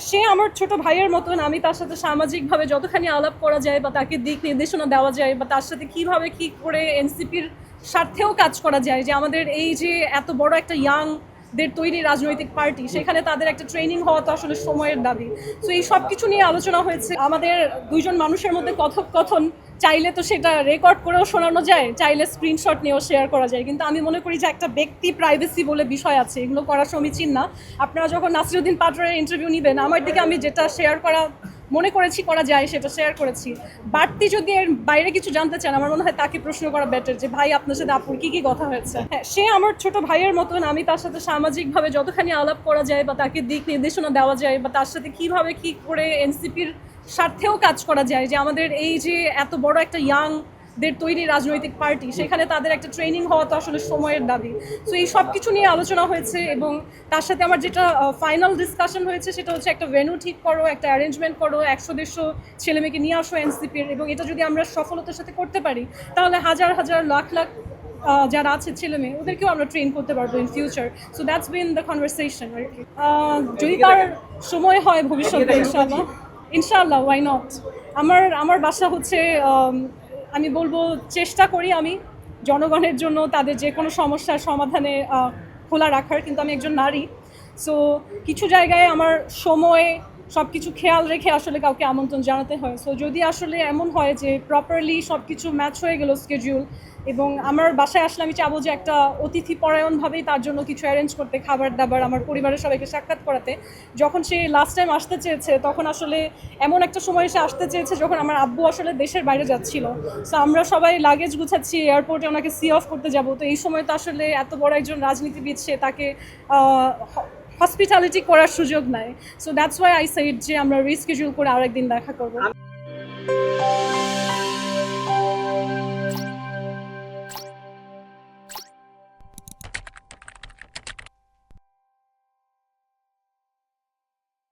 সে আমার ছোট ভাইয়ের মতন। আমি তার সাথে সামাজিকভাবে যতখানি আলাপ করা যায় বা তাকে দিক নির্দেশনা দেওয়া যায় বা তার সাথে কিভাবে কি করে এনসিপির স্বার্থেও কাজ করা যায়, যে আমাদের এই যে এত বড় একটা দের তৈরি রাজনৈতিক পার্টি, সেখানে তাদের একটা ট্রেনিং হওয়া তো আসলে সময়ের দাবি। তো এই সব কিছু নিয়ে আলোচনা হয়েছে। আমাদের দুইজন মানুষের মধ্যে কথোপকথন চাইলে তো সেটা রেকর্ড করেও শোনানো যায়, চাইলে স্ক্রিনশট নিয়েও শেয়ার করা যায়, কিন্তু আমি মনে করি যে একটা ব্যক্তি প্রাইভেসি বলে বিষয় আছে, এগুলো করা সমীচীন না। আপনারা যখন নাসিরুদ্দিন পাটোয়ারির ইন্টারভিউ নেবেন, আমার দিকে আমি যেটা শেয়ার করা মনে করেছি করা যায় সেটা শেয়ার করেছি। বাড়তি যদি এর বাইরে কিছু জানতে চান, আমার মনে হয় তাকে প্রশ্ন করা বেটার, যে ভাই আপনার সাথে আপুর কি কথা হয়েছে। হ্যাঁ, সে আমার ছোট ভাইয়ের মতন। আমি তার সাথে সামাজিকভাবে যতখানি আলাপ করা যায় বা তাকে দিক নির্দেশনা দেওয়া যায় বা তার সাথে কিভাবে কি করে এনসিপির স্বার্থেও কাজ করা যায়, যে আমাদের এই যে এত বড় একটা দের তৈরি রাজনৈতিক পার্টি, সেখানে তাদের একটা ট্রেনিং হওয়া তো আসলে সময়ের দাবি। তো এই সব কিছু নিয়ে আলোচনা হয়েছে, এবং তার সাথে আমার যেটা ফাইনাল ডিসকাশন হয়েছে সেটা হচ্ছে একটা ভেন্যু ঠিক করো, একটা অ্যারেঞ্জমেন্ট করো, 100-150 ছেলেমেয়েকে নিয়ে আসো এনসিপির, এবং এটা যদি আমরা সফলতার সাথে করতে পারি তাহলে হাজার হাজার লাখ লাখ যারা আছে ছেলে মেয়ে, ওদেরকেও আমরা ট্রেন করতে পারবো in future. So that's been the conversation আর কি। যদি তার সময় হয় ভবিষ্যতে, ইনশাআল্লাহ ইনশাআল্লাহ, ওয়াই নট। আমার বাসা হচ্ছে, আমি বলবো চেষ্টা করি আমি জনগণের জন্য তাদের যে কোনো সমস্যার সমাধানে খোলা রাখার, কিন্তু আমি একজন নারী। সো কিছু জায়গায় আমার সময় সব কিছু খেয়াল রেখে আসলে কাউকে আমন্ত্রণ জানাতে হয়। সো যদি আসলে এমন হয় যে প্রপারলি সব কিছু ম্যাচ হয়ে গেল স্কেডিউল, এবং আমার বাসায় আসলে আমি চাবো যে একটা অতিথি পরায়ণভাবেই তার জন্য কিছু অ্যারেঞ্জ করতে, খাবার দাবার, আমার পরিবারের সবাইকে সাক্ষাৎ করাতে। যখন সে লাস্ট টাইম আসতে চেয়েছে তখন আসলে এমন একটা সময় সে আসতে চেয়েছে যখন আমার আব্বু আসলে দেশের বাইরে যাচ্ছিল। সো আমরা সবাই লাগেজ গুছাচ্ছি, এয়ারপোর্টে ওনাকে সি অফ করতে যাব। তো এই সময় তো আসলে এত বড় একজন রাজনীতিবিদ, সে তাকে হসপিটালিটি করার সুযোগ নাই। So that's why I said যে আমরা রিস্কেডিউল করে আরেকদিন দেখা করবো।